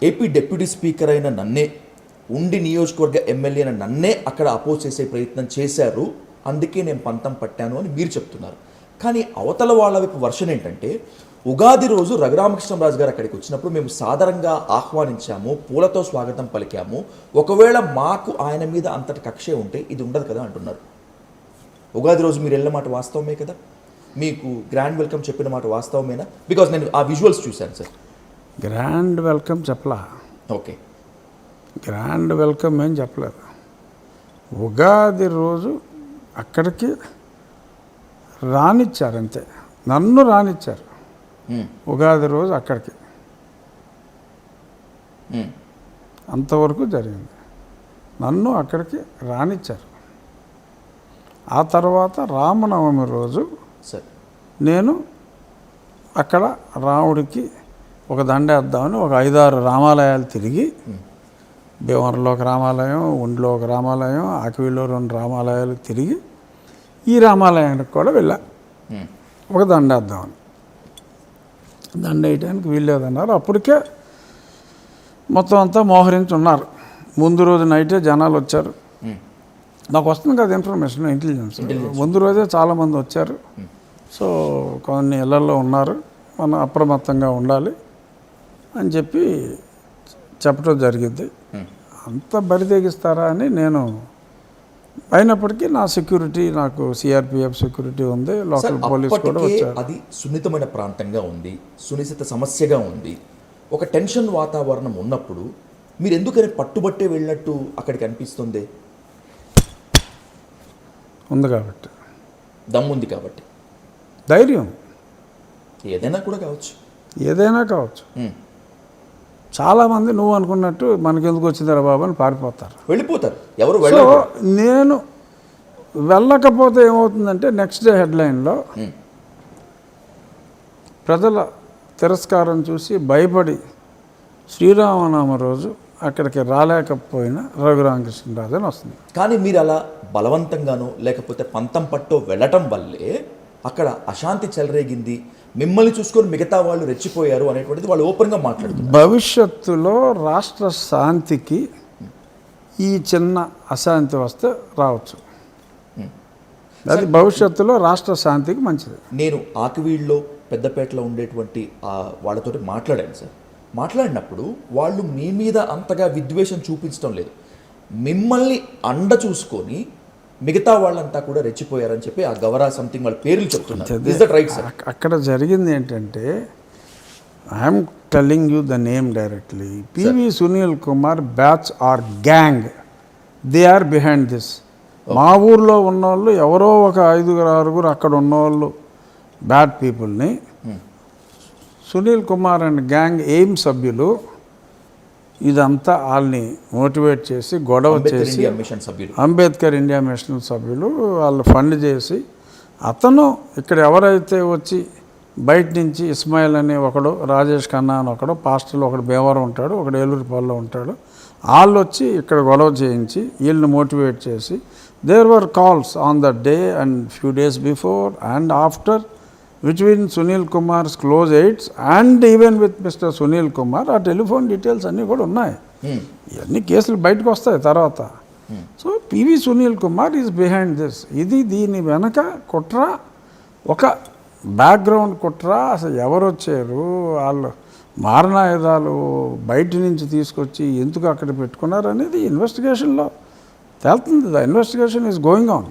AP deputy speaker అయిన నన్నే ఉండి నియోజకవర్గ ఎమ్మెల్యేన నన్నే అక్కడ అపోజ్ చేసే ప్రయత్నం చేశారు, అందుకే నేను పంతం పట్టాను అని మీరు చెప్తున్నారు. కానీ అవతల వాళ్ళ వైపు వర్షన్ ఏంటంటే, ఉగాది రోజు రఘురామకృష్ణరాజు గారు అక్కడికి వచ్చినప్పుడు మేము సాధారణంగా ఆహ్వానించాము, పూలతో స్వాగతం పలికాము, ఒకవేళ మాకు ఆయన మీద అంతటి కక్షే ఉంటే ఇది ఉండదు కదా అంటున్నారు. ఉగాది రోజు మీరు వెళ్ళిన మాట వాస్తవమే కదా, మీకు గ్రాండ్ వెల్కమ్ చెప్పిన మాట వాస్తవమేనా? బికాజ్ నేను ఆ విజువల్స్ చూశాను సార్. గ్రాండ్ వెల్కమ్ చెప్పలా. ఓకే, గ్రాండ్ వెల్కమ్ ఏం చెప్పలేదు. ఉగాది రోజు అక్కడికి రానిచ్చారు, అంతే. నన్ను రానిచ్చారు ఉగాది రోజు అక్కడికి, అంతవరకు జరిగింది. నన్ను అక్కడికి రానిచ్చారు. ఆ తర్వాత రామనవమి రోజు నేను అక్కడ రాముడికి ఒక దండేద్దామని ఒక 5-6 రామాలయాలు తిరిగి, భీమవరంలో ఒక రామాలయం, ఉండిలో ఒక రామాలయం, ఆకివీడులో 2 రామాలయాలు తిరిగి ఈ రామాలయానికి కూడా వెళ్ళా ఒక దండేద్దామని. దండ వేయడానికి వీల్లేదన్నారు. అప్పటికే మొత్తం అంతా మోహరించి ఉన్నారు. ముందు రోజు నైటే జనాలు వచ్చారు. నాకు వస్తుంది కదా ఇన్ఫర్మేషన్, ఇంటెలిజెన్స్. ముందు రోజే చాలామంది వచ్చారు. సో కొన్ని ఇళ్లలో ఉన్నారు, మనం అప్రమత్తంగా ఉండాలి అని చెప్పి చెప్పడం జరిగింది. అంత బరితెగిస్తారా అని నేను, అయినప్పటికీ నా సెక్యూరిటీ, నాకు సిఆర్పిఎఫ్ సెక్యూరిటీ ఉంది, లోకల్ పోలీస్ కూడా వచ్చారు. అది సున్నితమైన ప్రాంతంగా ఉంది, సునిశ్చిత సమస్యగా ఉంది, ఒక టెన్షన్ వాతావరణం ఉన్నప్పుడు మీరు ఎందుకని పట్టుబట్టే వెళ్ళినట్టు అక్కడికి అనిపిస్తుంది? ఉంది కాబట్టి, దమ్ముంది కాబట్టి, ధైర్యం, ఏదైనా కూడా కావచ్చు, ఏదైనా కావచ్చు. చాలామంది నువ్వు అనుకున్నట్టు మనకెందుకు వచ్చిందిరా బాబు అని పారిపోతారు, వెళ్ళిపోతారు. ఎవరు నేను వెళ్ళకపోతే ఏమవుతుందంటే నెక్స్ట్ డే హెడ్లైన్లో ప్రజల తిరస్కారం చూసి భయపడి శ్రీరామనామ రోజు అక్కడికి రాలేకపోయిన రఘురామకృష్ణరాజు అని వస్తుంది. కానీ మీరు అలా బలవంతంగానో లేకపోతే పంతం పట్టో వెళ్ళటం వల్లే అక్కడ అశాంతి చెలరేగింది, మిమ్మల్ని చూసుకొని మిగతా వాళ్ళు రెచ్చిపోయారు అనేటువంటిది వాళ్ళు ఓపెన్గా మాట్లాడుతున్నారు. భవిష్యత్తులో రాష్ట్ర శాంతికి ఈ చిన్న అశాంతి వస్తే రావచ్చు. అది భవిష్యత్తులో రాష్ట్ర శాంతికి మంచిది. నేను ఆకివీడులో, పెద్దపేటలో ఉండేటువంటి వాళ్ళతోటి మాట్లాడాను సార్. మాట్లాడినప్పుడు వాళ్ళు మీ మీద అంతగా విద్వేషం చూపించడం లేదు, మిమ్మల్ని అండ చూసుకొని మిగతా వాళ్ళంతా కూడా రెచ్చిపోయారని చెప్పి ఆ గవరా సంథింగ్ వాళ్ళ పేర్లు చెప్తున్నారు. అక్కడ జరిగింది ఏంటంటే, I'm telling you the name directly. PV Sunil Kumar batch or gang, they are behind this. మా ఊర్లో ఉన్నవాళ్ళు ఎవరో ఒక 5-6 అక్కడ ఉన్నవాళ్ళు బ్యాడ్ పీపుల్ని Sunil Kumar and gang aim సభ్యులు ఇదంతా వాళ్ళని మోటివేట్ చేసి, గొడవ చేసి, అంబేద్కర్ ఇండియా మిషన్ సభ్యులు వాళ్ళు ఫండ్ చేసి, అతను ఇక్కడ ఎవరైతే వచ్చి బయట నుంచి ఇస్మాయిల్ అనే ఒకడు, రాజేష్ ఖన్నా అని ఒకడు, పాస్టర్లు ఒకడు భీమవరం ఉంటాడు, ఒకడు ఏలూరుపాల్లో ఉంటాడు, వాళ్ళు వచ్చి ఇక్కడ గొడవ చేయించి వీళ్ళని మోటివేట్ చేసి, there were calls on the day and few days before and after between Sunil Kumar's close aides and even with Mr. Sunil Kumar, ఆ టెలిఫోన్ డీటెయిల్స్ అన్నీ కూడా ఉన్నాయి. ఇవన్నీ కేసులు బయటకు వస్తాయి తర్వాత. So PV Sunil Kumar is behind this. ఇది దీని వెనక కుట్ర, ఒక బ్యాక్గ్రౌండ్ కుట్ర. అసలు ఎవరు వచ్చారు, వాళ్ళు మారణాయుధాలు బయట నుంచి తీసుకొచ్చి ఎందుకు అక్కడ పెట్టుకున్నారు అనేది ఇన్వెస్టిగేషన్లో తేలుతుంది. The investigation is going on.